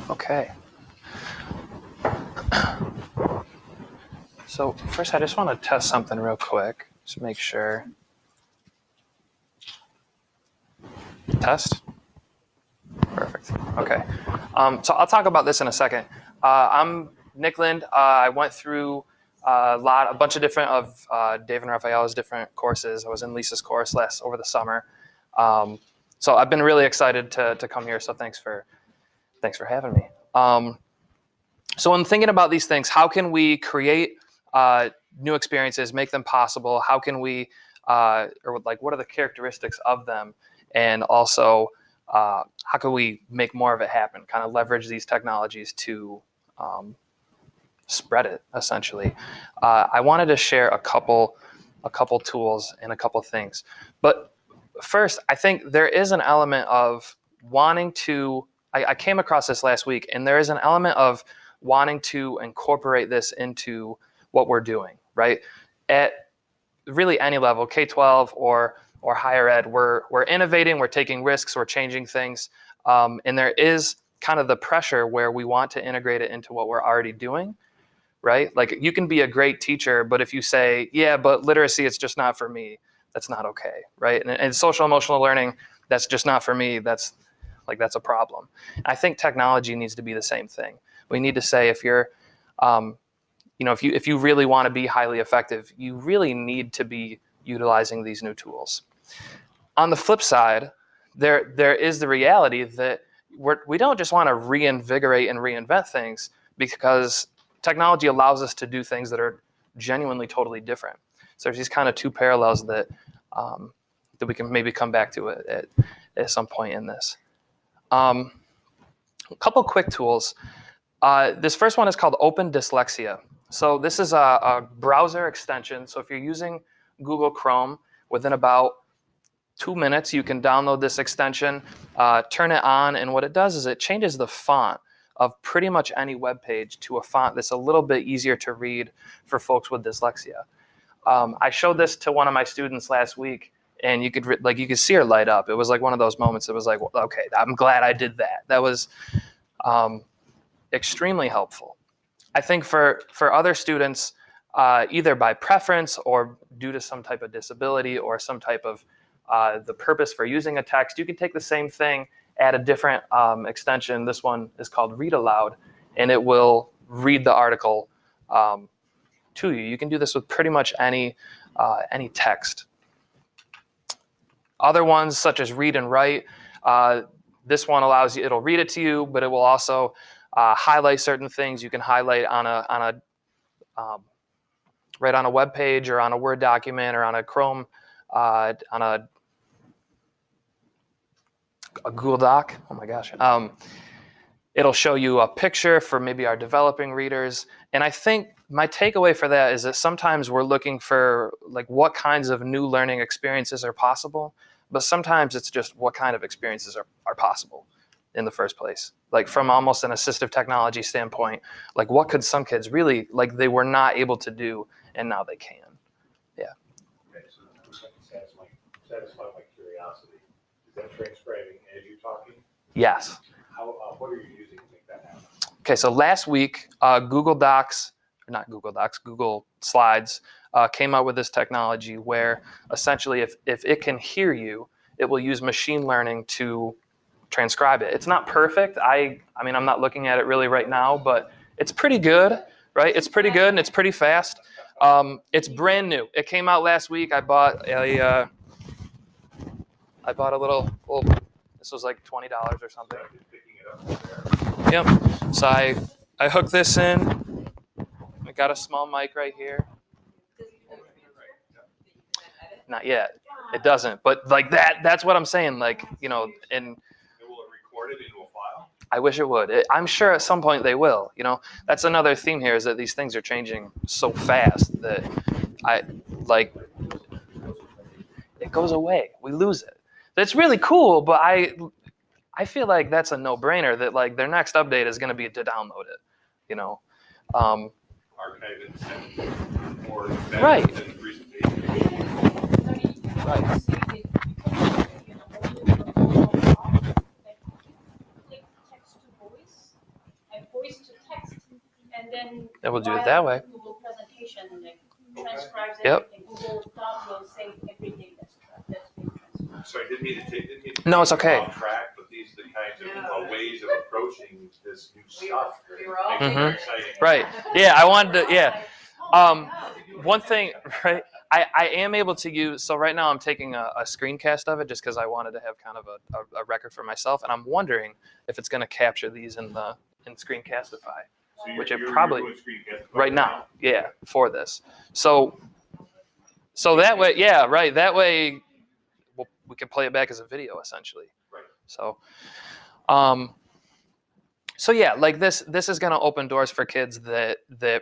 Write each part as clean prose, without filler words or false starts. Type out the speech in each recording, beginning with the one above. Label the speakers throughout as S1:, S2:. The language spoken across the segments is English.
S1: Okay. So first, I just want to test something real quick. Just make sure. Test. Perfect. Okay. So I'll talk about this in a second. I'm Nick Lind. I went through a bunch of different of Dave and Raphael's different courses. I was in Lisa's course over the summer. So I've been really excited to come here. So thanks for having me. So when thinking about these things, how can we create new experiences, make them possible? How can we, what are the characteristics of them? And also, how can we make more of it happen? Kind of leverage these technologies to spread it, essentially. I wanted to share a couple tools and a couple things. But first, I think there is an element of wanting to, I came across this last week, and there is an element of wanting to incorporate this into what we're doing, right? At really any level, K-12 or higher ed, we're innovating, we're taking risks, we're changing things. And there is kind of the pressure where we want to integrate it into what we're already doing, right? Like you can be a great teacher, but if you say, yeah, but literacy, it's just not for me, that's not okay, right? And social emotional learning, that's just not for me, that's a problem. I think technology needs to be the same thing. We need to say if you're, if you really want to be highly effective, you really need to be utilizing these new tools. On the flip side, there is the reality that we don't just want to reinvigorate and reinvent things, because technology allows us to do things that are genuinely totally different. So there's these kind of two parallels that we can maybe come back to at some point in this. A couple quick tools. This first one is called Open Dyslexia. So this is a browser extension. So if you're using Google Chrome, within about 2 minutes, you can download this extension, turn it on, and what it does is it changes the font of pretty much any web page to a font that's a little bit easier to read for folks with dyslexia. I showed this to one of my students last week, and you could see her light up. It was like one of those moments. It was like, okay, I'm glad I did that. That was extremely helpful. I think for other students, either by preference or due to some type of disability or some type of the purpose for using a text, you can take the same thing, add a different extension. This one is called Read Aloud, and it will read the article to you. You can do this with pretty much any text. Other ones, such as Read and Write, this one allows you, it'll read it to you, but it will also highlight certain things. You can highlight right on a web page or on a Word document or on a Chrome, on a Google Doc. Oh my gosh. It'll show you a picture for maybe our developing readers. And I think my takeaway for that is that sometimes we're looking for like what kinds of new learning experiences are possible, but sometimes it's just what kind of experiences are possible in the first place. Like from almost an assistive technology standpoint, like what could some kids really, like they were not able to do and now they can. Yeah.
S2: Okay, so satisfy my curiosity. Is that transcribing as you're talking?
S1: Yes.
S2: What are you using to make that happen?
S1: Okay, so last week, Google Slides came out with this technology where essentially if it can hear you, it will use machine learning to transcribe it. It's not perfect. I mean, I'm not looking at it really right now, but it's pretty good, right? It's pretty good and it's pretty fast. It's brand new. It came out last week. I bought a little, this was like $20 or something. Yep. So I hooked this in. I got a small mic right here. Not yet. It doesn't. But like that's what I'm saying. Like, and
S2: will it record it into a file?
S1: I wish it would. I'm sure at some point they will. That's another theme here, is that these things are changing so fast that it goes away. We lose it. It's really cool, but I feel like that's a no-brainer, that like their next update is going to be to download it,
S2: Archive it, send it, or
S1: right.
S2: Than the presentation.
S1: Right.
S3: voice to text, and then
S1: It will do it that way.
S3: Google presentation like transcribes
S1: Yep.
S3: everything. Google Doc will save everything that's being transcribed.
S2: So I didn't mean to take
S1: No, it's okay.
S2: off track, but these are the kinds of ways of approaching this new stuff.
S4: We were all
S2: Makes it very
S1: Mhm.
S2: exciting.
S1: Right. Yeah, I wanted to. Yeah. One thing, right? I am able to use. So right now I'm taking a screencast of it just because I wanted to have kind of a record for myself, and I'm wondering if it's going to capture these in Screencastify.
S2: So
S1: Which
S2: you're,
S1: it probably-
S2: you're doing screencast
S1: Right now, yeah, for this. So that way, yeah, right. That way, we can play it back as a video essentially.
S2: Right.
S1: So yeah, like this is going to open doors for kids that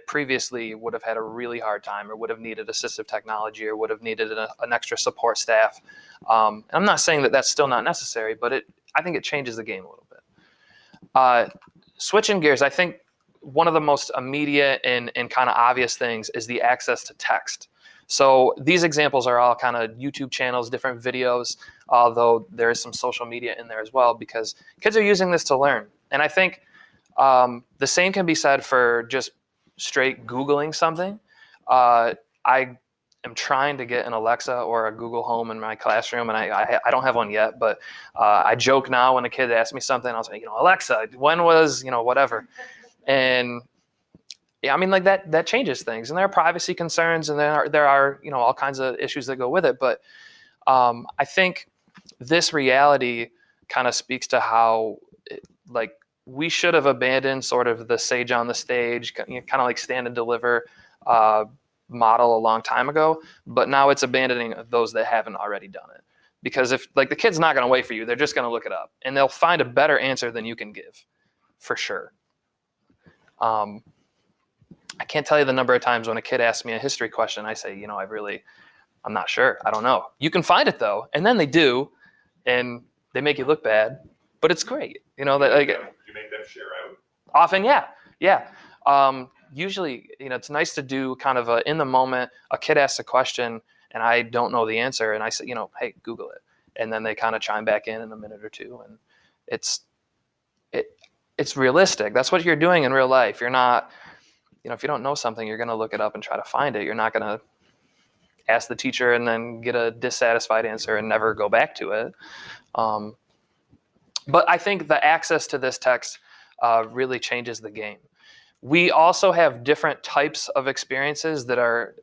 S1: previously would have had a really hard time, or would have needed assistive technology, or would have needed an extra support staff. I'm not saying that that's still not necessary, but I think it changes the game a little bit. Switching gears, I think one of the most immediate and kind of obvious things is the access to text. So these examples are all kind of YouTube channels, different videos, although there is some social media in there as well, because kids are using this to learn. And I think the same can be said for just straight Googling something. I am trying to get an Alexa or a Google Home in my classroom, and I don't have one yet, but I joke now when a kid asks me something, I'll say, Alexa, when was, whatever. And yeah, I mean, like that changes things, and there are privacy concerns, and there are all kinds of issues that go with it. But I think this reality kind of speaks to how we should have abandoned sort of the sage on the stage, kind of like stand and deliver model a long time ago. But now it's abandoning those that haven't already done it, because if the kid's not going to wait for you, they're just going to look it up, and they'll find a better answer than you can give, for sure. I can't tell you the number of times when a kid asks me a history question, I say, I'm not sure. I don't know. You can find it though. And then they do, and they make you look bad, but it's great.
S2: You make them share out?
S1: Often, yeah. Usually, it's nice to do kind of in the moment, a kid asks a question and I don't know the answer, and I say, hey, Google it. And then they kind of chime back in a minute or two, and it's realistic. That's what you're doing in real life. You're not, if you don't know something, you're going to look it up and try to find it. You're not going to ask the teacher and then get a dissatisfied answer and never go back to it. But I think the access to this text really changes the game. We also have different types of experiences that are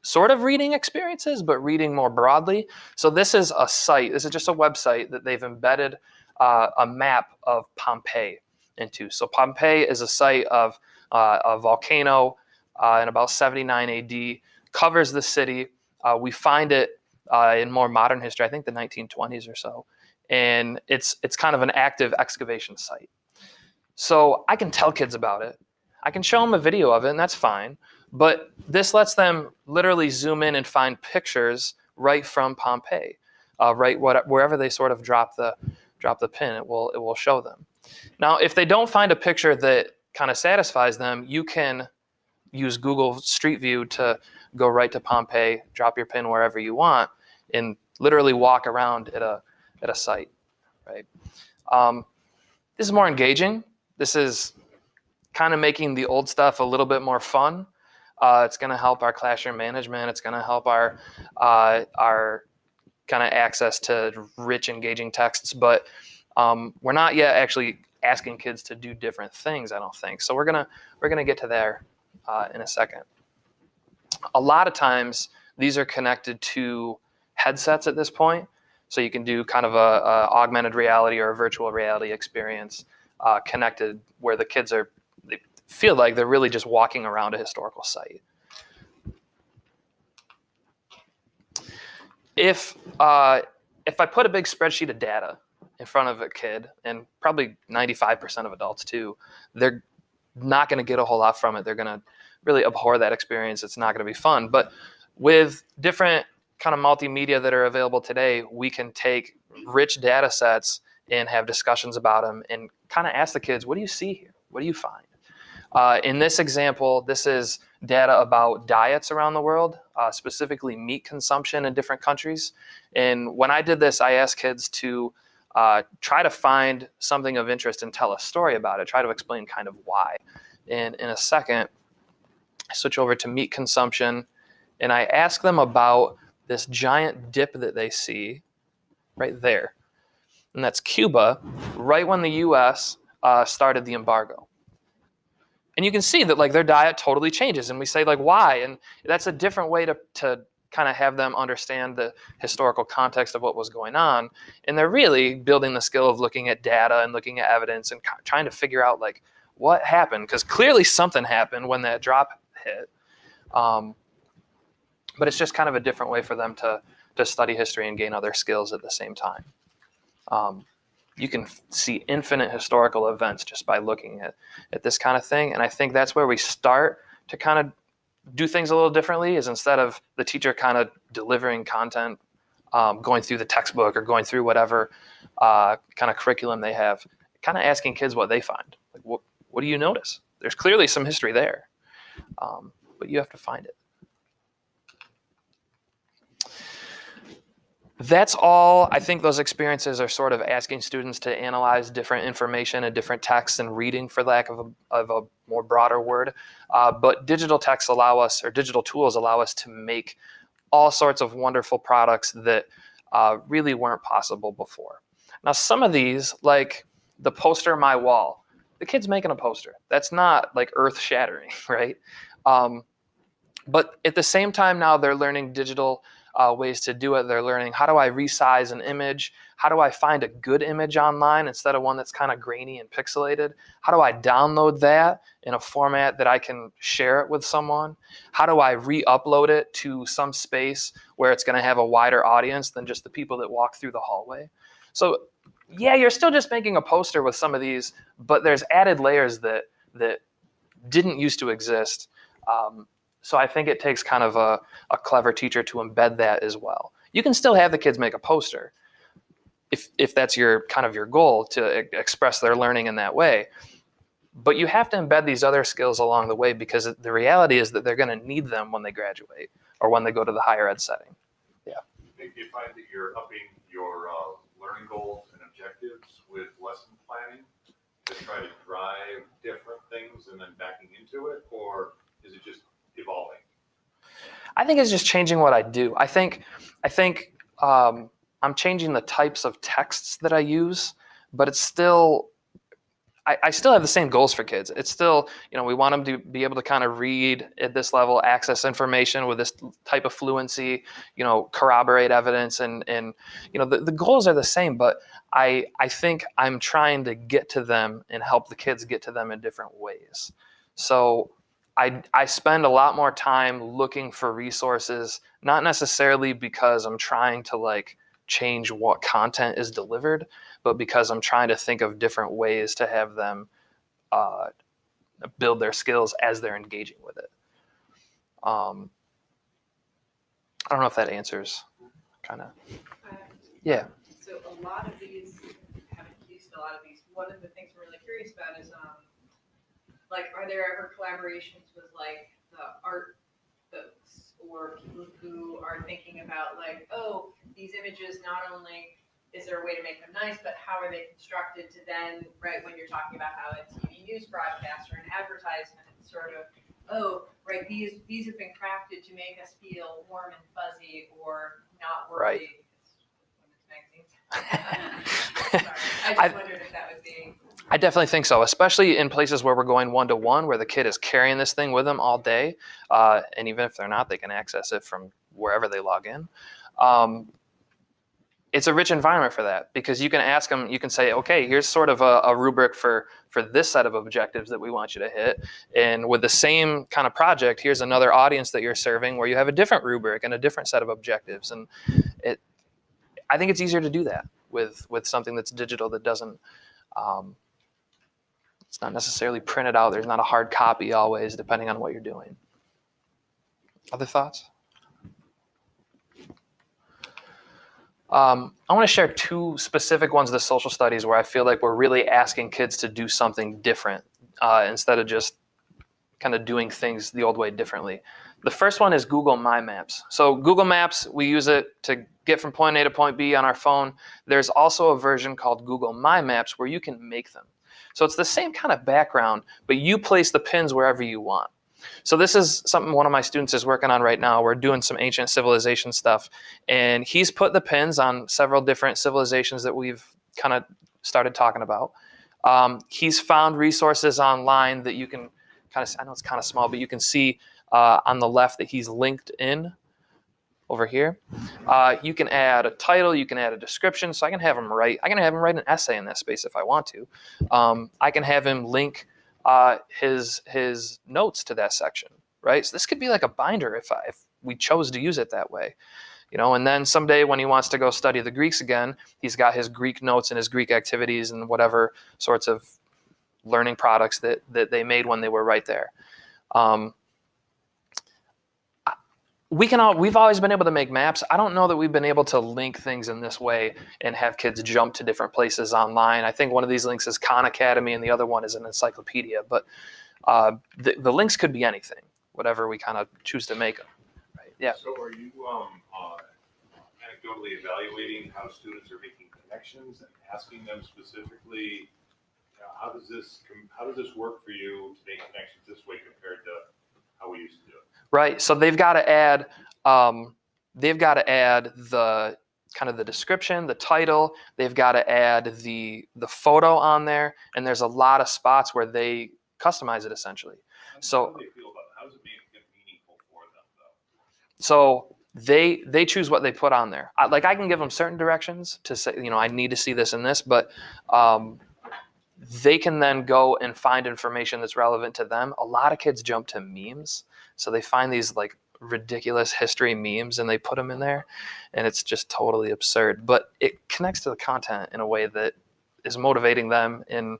S1: sort of reading experiences, but reading more broadly. So this is a site. This is just a website that they've embedded a map of Pompeii into. So Pompeii is a site of a volcano in about 79 AD, covers the city. We find it in more modern history, I think the 1920s or so. And it's kind of an active excavation site. So I can tell kids about it. I can show them a video of it, and that's fine. But this lets them literally zoom in and find pictures right from Pompeii, wherever they sort of drop the pin. It will show them. Now, if they don't find a picture that kind of satisfies them, you can use Google Street View to go right to Pompeii, drop your pin wherever you want, and literally walk around at a site, right? This is more engaging. This is kind of making the old stuff a little bit more fun. It's going to help our classroom management. It's going to help our kind of access to rich, engaging texts. But we're not yet actually asking kids to do different things, I don't think. So we're gonna get to there in a second. A lot of times these are connected to headsets at this point. So you can do kind of a augmented reality or a virtual reality experience connected, where the kids they feel like they're really just walking around a historical site. If I put a big spreadsheet of data in front of a kid, and probably 95% of adults too, they're not going to get a whole lot from it. They're going to really abhor that experience. It's not going to be fun. But with different kind of multimedia that are available today, we can take rich data sets and have discussions about them and kind of ask the kids, what do you see here? What do you find? In this example, this is data about diets around the world, specifically meat consumption in different countries. And when I did this, I asked kids to try to find something of interest and tell a story about it. Try to explain kind of why. And in a second, I switch over to meat consumption, and I ask them about this giant dip that they see right there. And that's Cuba, right when the US started the embargo. And you can see that like their diet totally changes. And we say like, why? And that's a different way to kind of have them understand the historical context of what was going on. And they're really building the skill of looking at data and looking at evidence and trying to figure out like what happened. Because clearly something happened when that drop hit. But it's just kind of a different way for them to study history and gain other skills at the same time. You can see infinite historical events just by looking at this kind of thing. And I think that's where we start to kind of do things a little differently, is instead of the teacher kind of delivering content, going through the textbook or going through whatever kind of curriculum they have, kind of asking kids what they find. Like, what do you notice? There's clearly some history there, but you have to find it. That's all. I think those experiences are sort of asking students to analyze different information and different texts and reading, for lack of a more broader word. But digital texts allow us, or digital tools allow us to make all sorts of wonderful products that really weren't possible before. Now, some of these, like the poster on my wall, the kid's making a poster. That's not like earth shattering, right? But at the same time now they're learning digital ways to do it. They're learning, how do I resize an image? How do I find a good image online instead of one that's kind of grainy and pixelated? How do I download that in a format that I can share it with someone? How do I re-upload it to some space where it's going to have a wider audience than just the people that walk through the hallway? So yeah, you're still just making a poster with some of these, but there's added layers that didn't used to exist. So I think it takes kind of a clever teacher to embed that as well. You can still have the kids make a poster if that's your kind of your goal, to express their learning in that way. But you have to embed these other skills along the way, because the reality is that they're going to need them when they graduate or when they go to the higher ed setting. Yeah.
S2: Do you find that you're upping your learning goals and objectives with lesson planning to try to drive different things and then backing into it, or is it just evolving?
S1: I think it's just changing what I do. I think I'm changing the types of texts that I use, but it's still, I still have the same goals for kids. It's still, we want them to be able to kind of read at this level, access information with this type of fluency, corroborate evidence, and the goals are the same, but I think I'm trying to get to them and help the kids get to them in different ways. So I spend a lot more time looking for resources, not necessarily because I'm trying to change what content is delivered, but because I'm trying to think of different ways to have them build their skills as they're engaging with it. I don't know if that answers kind of. Yeah.
S4: So a lot of these, haven't used a lot of these. One of the things I'm really curious about is, are there ever collaborations with the art folks or people who are thinking about these images, not only is there a way to make them nice, but how are they constructed to then, right, when you're talking about how a TV news broadcast or an advertisement, it's sort of, these have been crafted to make us feel warm and fuzzy or not worthy.
S1: Right.
S4: Sorry, I just wondered if that would be.
S1: I definitely think so, especially in places where we're going one-to-one, where the kid is carrying this thing with them all day. And even if they're not, they can access it from wherever they log in. It's a rich environment for that, because you can ask them, you can say, okay, here's sort of a rubric for this set of objectives that we want you to hit. And with the same kind of project, here's another audience that you're serving where you have a different rubric and a different set of objectives. And I think it's easier to do that with something that's digital, that doesn't, it's not necessarily printed out. There's not a hard copy always, depending on what you're doing. Other thoughts? I want to share two specific ones of the social studies where I feel like we're really asking kids to do something different instead of just kind of doing things the old way differently. The first one is Google My Maps. So Google Maps, we use it to get from point A to point B on our phone. There's also a version called Google My Maps where you can make them. So it's the same kind of background, but you place the pins wherever you want. So this is something one of my students is working on right now. We're doing some ancient civilization stuff, and he's put the pins on several different civilizations that we've kind of started talking about. He's found resources online that you can kind of, I know it's kind of small, but you can see on the left that he's linked in over here. You can add a title, you can add a description. So I can have him write an essay in that space if I want to. I can have him link his notes to that section, right? So this could be like a binder if we chose to use it that way. And then someday when he wants to go study the Greeks again, he's got his Greek notes and his Greek activities and whatever sorts of learning products that they made when they were right there. We've always been able to make maps. I don't know that we've been able to link things in this way and have kids jump to different places online. I think one of these links is Khan Academy and the other one is an encyclopedia, but the links could be anything, whatever we kind of choose to make them. Right? Yeah.
S2: So are you anecdotally evaluating how students are making connections and asking them specifically, how does this work for you to make connections this way compared to how we used to do it?
S1: Right. So they've got to add the kind of the description, the title. They've got to add the photo on there, and there's a lot of spots where they customize it essentially. So
S2: how do they feel about it? How does it make it meaningful for them, though?
S1: So they choose what they put on there. I can give them certain directions to say, I need to see this and this, but they can then go and find information that's relevant to them. A lot of kids jump to memes. So they find these like ridiculous history memes and they put them in there, and it's just totally absurd. But it connects to the content in a way that is motivating them and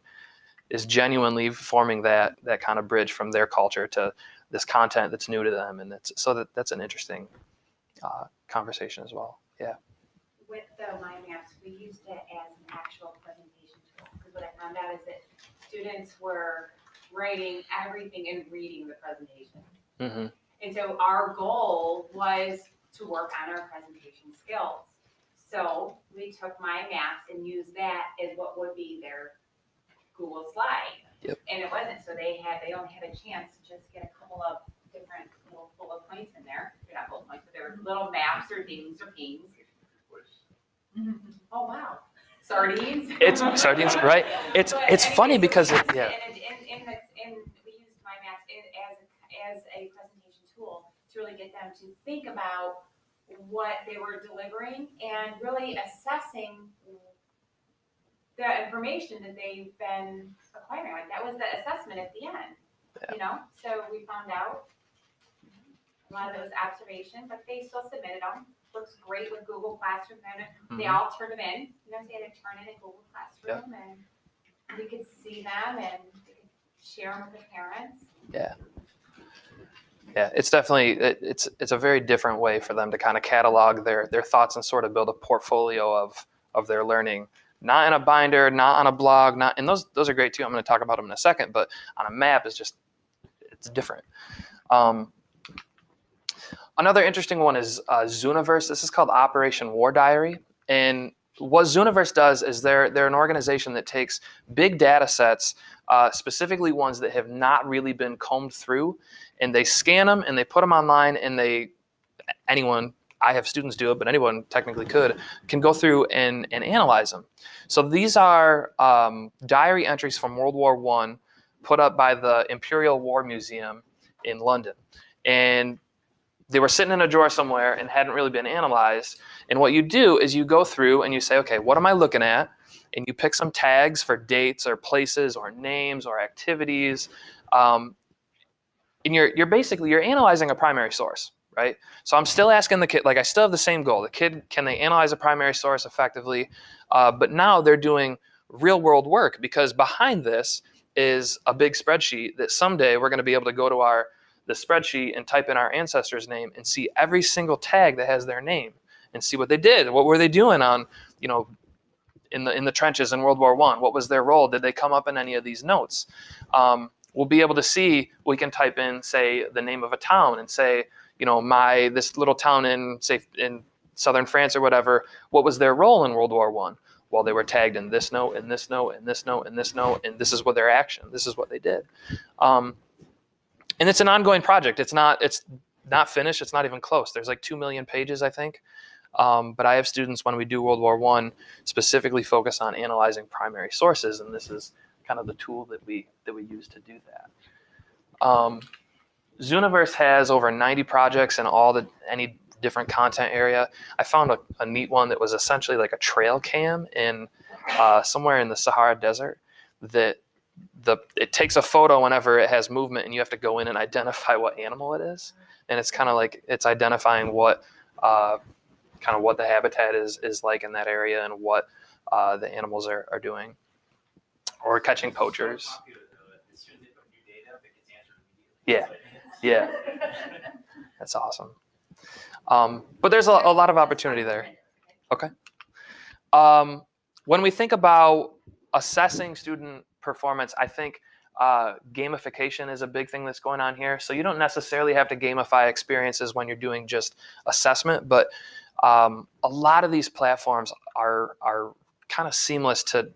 S1: is genuinely forming that kind of bridge from their culture to this content that's new to them. And that's an interesting conversation as well. Yeah.
S5: With the mind maps, we used it as an actual presentation tool. Because what I found out is that students were writing everything and reading the presentation.
S1: Mm-hmm.
S5: And so our goal was to work on our presentation skills. So we took my maps and used that as what would be their Google slide.
S1: Yep.
S5: And it wasn't, so they only had a chance to just get a couple of different little bullet points in there. They're not bullet points, but they're little maps or things or pings. Oh wow, sardines.
S1: It's sardines, right? It's funny because
S5: And we used my maps as a presentation tool to really get them to think about what they were delivering and really assessing the information that they've been acquiring. Like that was the assessment at the end, So we found out a lot of it was observation, but they still submitted them. Looks great with Google Classroom. And they all turned them in. They had to turn it in Google Classroom, and we could see them and we could share them with the parents.
S1: Yeah, it's definitely it's a very different way for them to kind of catalog their thoughts and sort of build a portfolio of their learning. Not in a binder, not on a blog, and those are great too. I'm going to talk about them in a second, but on a map it's different. Another interesting one is Zooniverse. This is called Operation War Diary. And what Zooniverse does is they're an organization that takes big data sets, specifically ones that have not really been combed through, and they scan them and they put them online, and I have students do it, but anyone technically can go through and analyze them. So these are diary entries from World War I put up by the Imperial War Museum in London. And they were sitting in a drawer somewhere and hadn't really been analyzed. And what you do is you go through and you say, okay, what am I looking at? And you pick some tags for dates or places or names or activities. And you're analyzing a primary source, right? So I'm still asking the kid, I still have the same goal. The kid, can they analyze a primary source effectively? But now they're doing real world work, because behind this is a big spreadsheet that someday we're going to be able to go to the spreadsheet and type in our ancestor's name and see every single tag that has their name and see what they did. What were they doing on, in the trenches in World War I? What was their role? Did they come up in any of these notes? We'll be able to see, we can type in, say, the name of a town and say, this little town in southern France or whatever, what was their role in World War I? Well, they were tagged in this note, in this note, in this note, in this note, and this is what their action, this is what they did. And it's an ongoing project. It's not finished. It's not even close. There's like 2 million pages, I think. But I have students, when we do World War I, specifically focus on analyzing primary sources, and this is kind of the tool that we use to do that. Zooniverse has over 90 projects in any different content area. I found a neat one that was essentially like a trail cam in somewhere in the Sahara Desert that it takes a photo whenever it has movement, and you have to go in and identify what animal it is. And it's kind of like it's identifying what the habitat is like in that area and what the animals are doing, or catching poachers. Yeah, that's awesome. But there's a lot of opportunity there. Okay. When we think about assessing student performance, I think gamification is a big thing that's going on here. So you don't necessarily have to gamify experiences when you're doing just assessment, but a lot of these platforms are kind of seamless to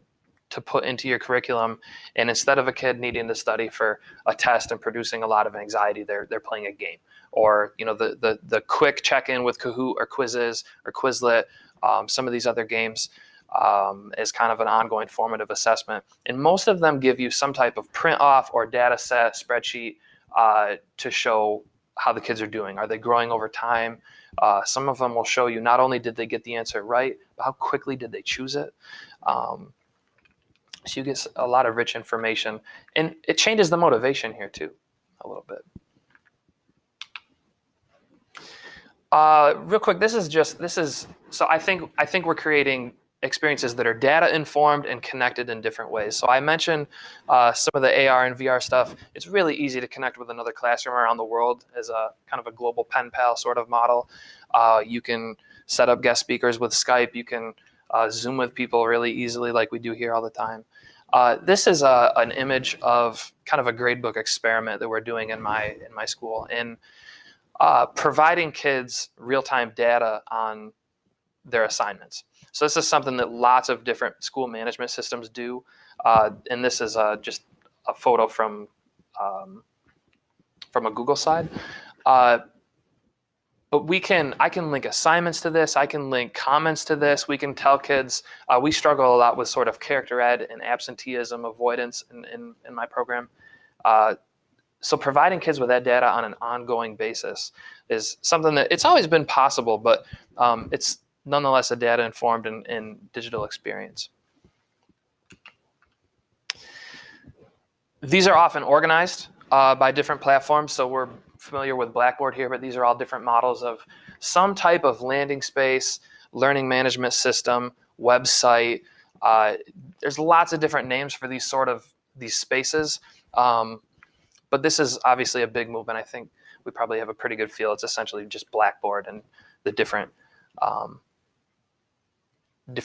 S1: put into your curriculum. And instead of a kid needing to study for a test and producing a lot of anxiety, they're playing a game. Or the quick check-in with Kahoot or Quizzes or Quizlet, some of these other games is kind of an ongoing formative assessment. And most of them give you some type of print off or data set spreadsheet to show how the kids are doing. Are they growing over time? Some of them will show you not only did they get the answer right, but how quickly did they choose it. So you get a lot of rich information, and it changes the motivation here too, a little bit. Real quick, so I think we're creating experiences that are data informed and connected in different ways. So I mentioned some of the AR and VR stuff. It's really easy to connect with another classroom around the world as a kind of a global pen pal sort of model. You can set up guest speakers with Skype. You can Zoom with people really easily, like we do here all the time. This is an image of kind of a gradebook experiment that we're doing in my school, and providing kids real-time data on their assignments. So this is something that lots of different school management systems do, and this is just a photo from a Google side. But I can link assignments to this. I can link comments to this. We can tell kids. We struggle a lot with sort of character ed and absenteeism avoidance in my program. So providing kids with that data on an ongoing basis is something that it's always been possible, but it's nonetheless a data informed and digital experience. These are often organized by different platforms. So we're familiar with Blackboard here, but these are all different models of some type of landing space, learning management system, website. There's lots of different names for these spaces. But this is obviously a big movement. I think we probably have a pretty good feel. It's essentially just Blackboard and the different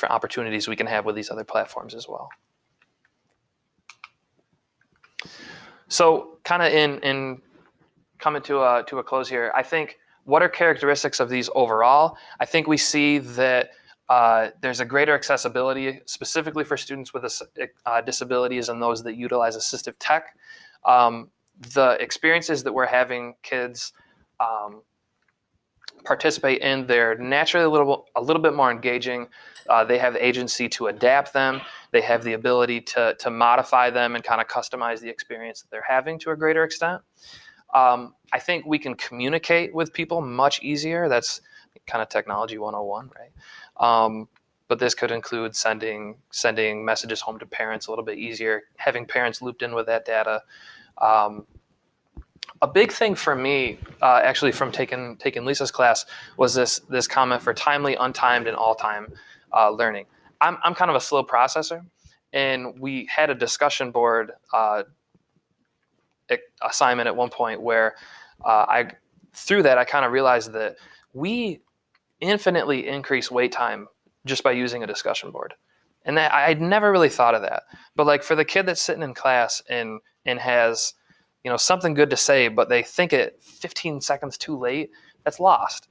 S1: opportunities we can have with these other platforms as well. So kind of in coming to a close here, I think what are characteristics of these overall? I think we see that there's a greater accessibility specifically for students with disabilities and those that utilize assistive tech. The experiences that we're having kids participate in, they're naturally a little bit more engaging. They have the agency to adapt them. They have the ability to modify them and kind of customize the experience that they're having to a greater extent. I think we can communicate with people much easier. That's kind of technology 101, right? But this could include sending messages home to parents a little bit easier, having parents looped in with that data. A big thing for me, actually, from taking Lisa's class, was this comment for timely, untimed, and all-time learning. I'm kind of a slow processor, and we had a discussion board assignment at one point where through that I kind of realized that we infinitely increase wait time just by using a discussion board, and that I'd never really thought of that. But like for the kid that's sitting in class and has something good to say, but they think it 15 seconds too late, that's lost.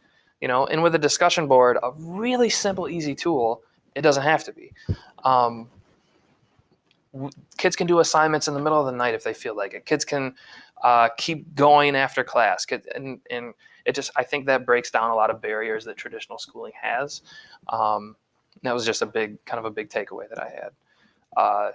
S1: And with a discussion board, a really simple, easy tool, it doesn't have to be. Kids can do assignments in the middle of the night if they feel like it. Kids can keep going after class. And it just, I think that breaks down a lot of barriers that traditional schooling has. That was just a big takeaway that I had.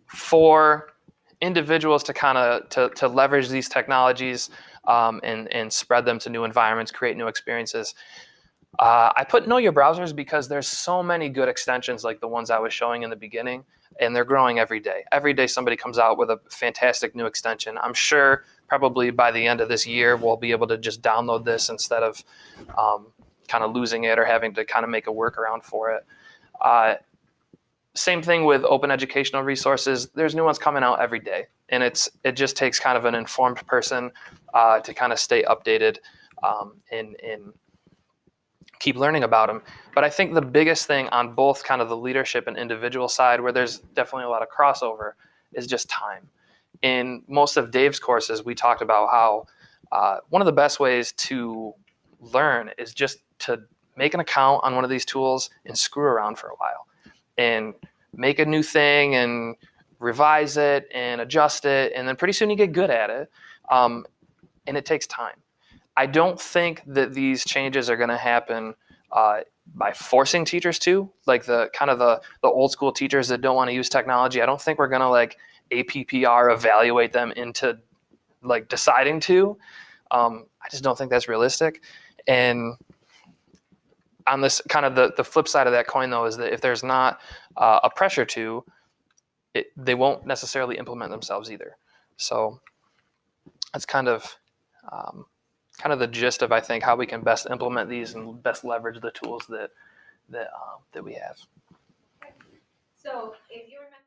S1: For individuals to leverage these technologies and spread them to new environments, create new experiences, I put Know Your Browsers because there's so many good extensions like the ones I was showing in the beginning, and they're growing every day. Every day somebody comes out with a fantastic new extension. I'm sure probably by the end of this year we'll be able to just download this instead of kind of losing it or having to kind of make a workaround for it. Same thing with open educational resources. There's new ones coming out every day, and it just takes kind of an informed person to kind of stay updated and keep learning about them. But I think the biggest thing on both kind of the leadership and individual side, where there's definitely a lot of crossover, is just time. In most of Dave's courses, we talked about how one of the best ways to learn is just to make an account on one of these tools and screw around for a while and make a new thing and revise it and adjust it. And then pretty soon you get good at it. And it takes time. I don't think that these changes are going to happen by forcing teachers to, like the old school teachers that don't want to use technology. I don't think we're going to like APPR evaluate them into like deciding to. I just don't think that's realistic. And on this kind of the flip side of that coin, though, is that if there's not a pressure to, they won't necessarily implement themselves either. So that's kind of the gist of, I think, how we can best implement these and best leverage the tools that we have.
S5: So if you remember.